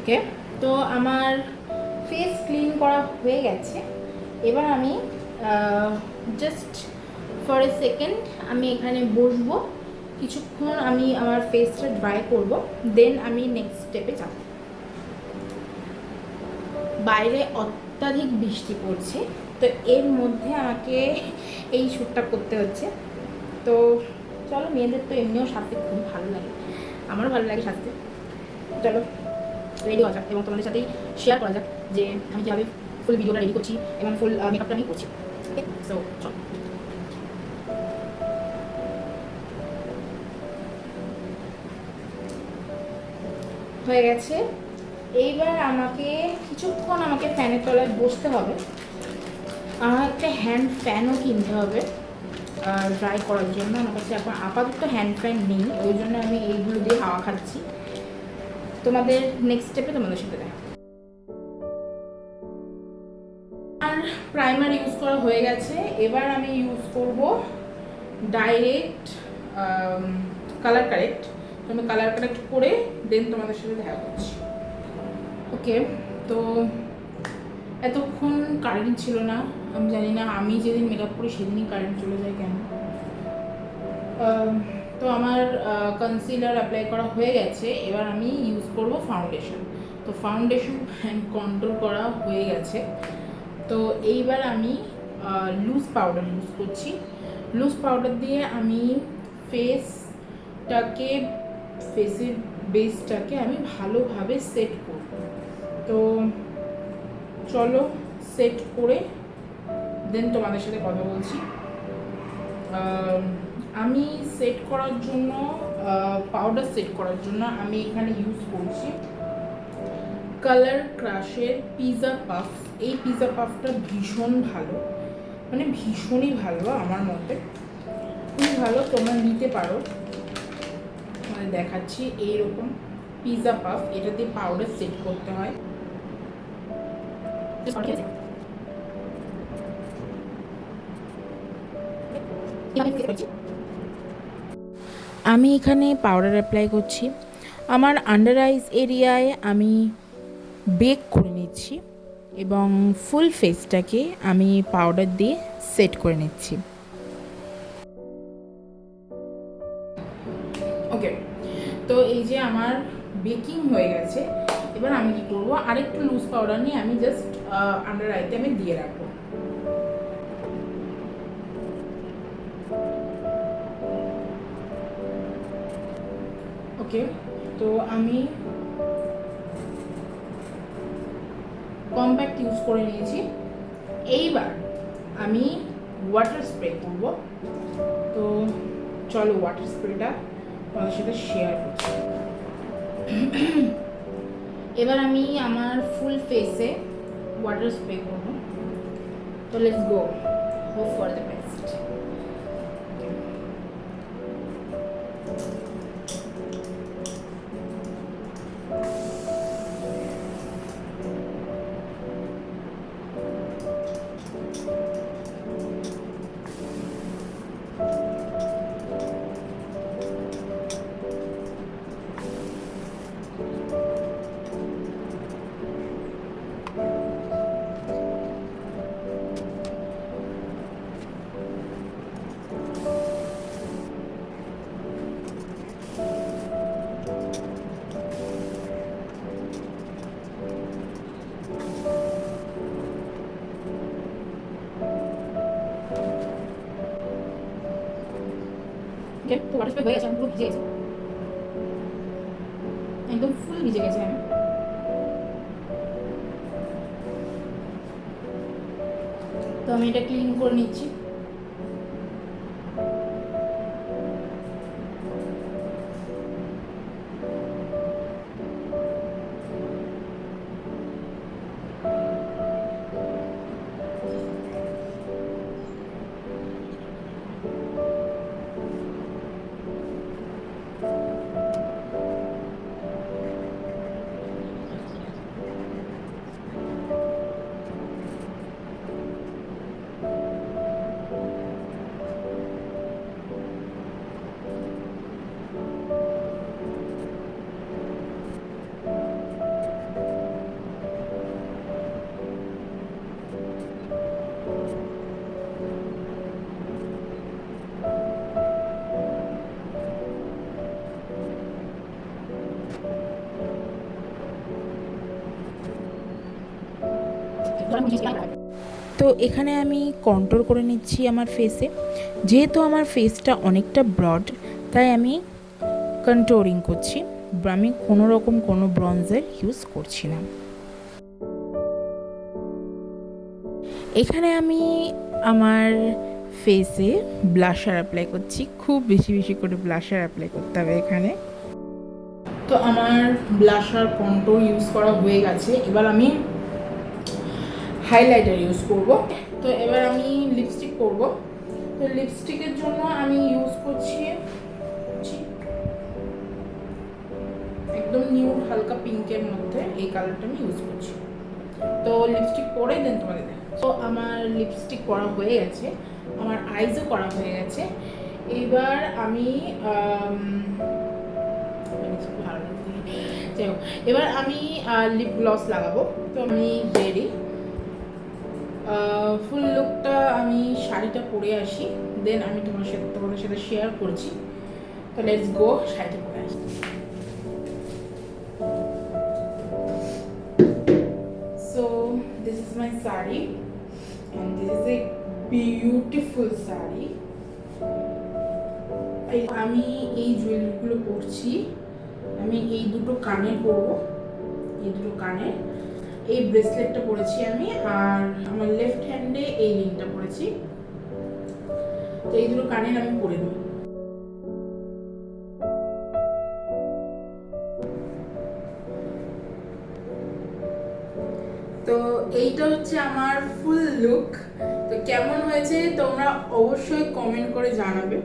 ওকে, তো আমার face clean করা হয়ে গেছে। এবার আমি জাস্ট ফর এ সেকেন্ড আমি এখানে বসবো, কিছুক্ষণ আমি আমার ফেসটা ড্রাই করব, দেন আমি নেক্সট স্টেপে যাব। বাইরে অত্যাধিক বৃষ্টি পড়ছে, তো এর মধ্যে আমাকে এই শ্যুটটা করতে হচ্ছে। তো চলো, মেয়েদের তো এমনিও সাজতে খুব ভালো লাগে, আমারও ভালো লাগে সাজতে। চলো রেডি হওয়া যাক এবং তোমাদের সাথেই শেয়ার করা যাক যে আমি কীভাবে ফুল ভিডিওটা রেডি করছি এবং ফুল মেকআপটা আমি করছি। ওকে, সো চলো। হয়ে গেছে। এইবার আমাকে কিছুক্ষণ ফ্যানের তলায় বসতে হবে। আমার একটা হ্যান্ড ফ্যানও কিনতে হবে ড্রাই করার জন্য। আমার কাছে এখন আপাতত হ্যান্ড ফ্যান নেই, ওই জন্য আমি এইগুলো দিয়ে হাওয়া খাচ্ছি। তোমাদের নেক্সট স্টেপে তোমাদের সাথে দেখা। আর প্রাইমার ইউজ করা হয়ে গেছে, এবার আমি ইউজ করব ডাইরেক্ট কালার কারেক্ট। আমি কালার কারেক্ট করে দেন তোমাদের সাথে দেখা করছি। ওকে, তো এতক্ষণ কারেন্ট ছিল না, আমি জানি না, আমি যেদিন মেকআপ করি সেদিনই কারেন্ট চলে যায় কেন। তো আমার কনসিলার অ্যাপ্লাই করা হয়ে গেছে, এবার আমি ইউজ করব ফাউন্ডেশন। তো ফাউন্ডেশন অ্যান্ড কন্ট্রোল করা হয়ে গেছে। তো এইবার আমি লুজ পাউডার ইউজ করছি। লুজ পাউডার দিয়ে আমি ফেসের বেসটাকে আমি ভালোভাবে সেট করব। তো চলো সেট করে দেন তোমাদের সাথে কথা বলছি। আমি সেট করার জন্য পাউডার সেট করার জন্য আমি এখানে ইউজ করছি কালার ক্রাশের পিজা পাফ। এই পিজা পাফটা ভীষণ ভালো, মানে ভীষণই ভালো আমার মতে, খুবই ভালো, তোমরা নিতে পারো। তোমাদের দেখাচ্ছি এইরকম পিজা পাফ, এটা দিয়ে পাউডার সেট করতে হয়। আমি এখানে পাউডার অ্যাপ্লাই করছি। আমার আন্ডার আইজ এরিয়ায় আমি বেক করে নিচ্ছি এবং ফুল ফেসটাকে আমি পাউডার দিয়ে সেট করে নিচ্ছি। ওকে, তো এই যে আমার বেকিং হয়ে গেছে। এবার আমি কি করবো, আরেকটু লুজ পাউডার নিয়ে আমি জাস্ট আন্ডার আইতে আমি দিয়ে রাখবো। ওকে, তো আমি কম্প্যাক্ট ইউজ করে নিয়েছি। এইবার আমি ওয়াটার স্প্রে করব। তো চলো ওয়াটার স্প্রেটা তোমাদের সাথে শেয়ার করছি। এবার আমি আমার ফুল ফেসে ওয়াটার স্প্রে করব। তো let's go, hope for the best. Okay, তো ওয়াটার স্প্রে হয়ে গেছে, আমি পুরো ভিজে গেছি, একদম ফুল ভিজে গেছে আমি। তো আমি এটা ক্লিন করে নিচ্ছি। তো এখানে আমি কন্ট্রোল করে নিচ্ছি আমার ফেসে। যেহেতু আমার ফেসটা অনেকটা ব্রড, তাই আমি কন্ট্রোলিং করছি, আমি কোনো রকম কোনো ব্রঞ্জার ইউজ করছি না। এখানে আমি আমার ফেসে ব্লাশার অ্যাপ্লাই করছি, খুব বেশি বেশি করে ব্লাশার অ্যাপ্লাই করতে হবে এখানে। তো আমার ব্লাশার কন্ট্রোল ইউজ করা হয়ে গেছে, এবার আমি হাইলাইটার ইউজ করব। তো এবার আমি লিপস্টিক করব। তো লিপস্টিকের জন্য আমি ইউজ করছি একদম নিউড হালকা পিঙ্কের মধ্যে এই কালারটা আমি ইউজ করছি। তো লিপস্টিক পরে দেন তোমাদের দেখ। তো আমার লিপস্টিক করা হয়ে গেছে, আমার আইজও করা হয়ে গেছে। এবার আমি এবার আমি লিপ গ্লস লাগাবো। তো আমি রেডি, ফুল লুকটা আমি শাড়িটা পরে আসি, দেন আমি তোমাদের সাথে শেয়ার করছি। তো লেটস গো, শাড়িটা পরে আসি। So this is my sari and this is a beautiful sari. আমি এই জুয়েলারিগুলো পরছি, আমি এই দুটো কানে পরবো, এই দুটো কানে, এই ব্রেসলেটটা পরেছি আমি, আর আমার লেফট হ্যান্ডে এই রিংটা পরেছি। তো এই দুটো কানের আমি পরে নেব। তো এইটা হচ্ছে আমার ফুল লুক। তো কেমন হয়েছে তোমরা অবশ্যই কমেন্ট করে জানাবে।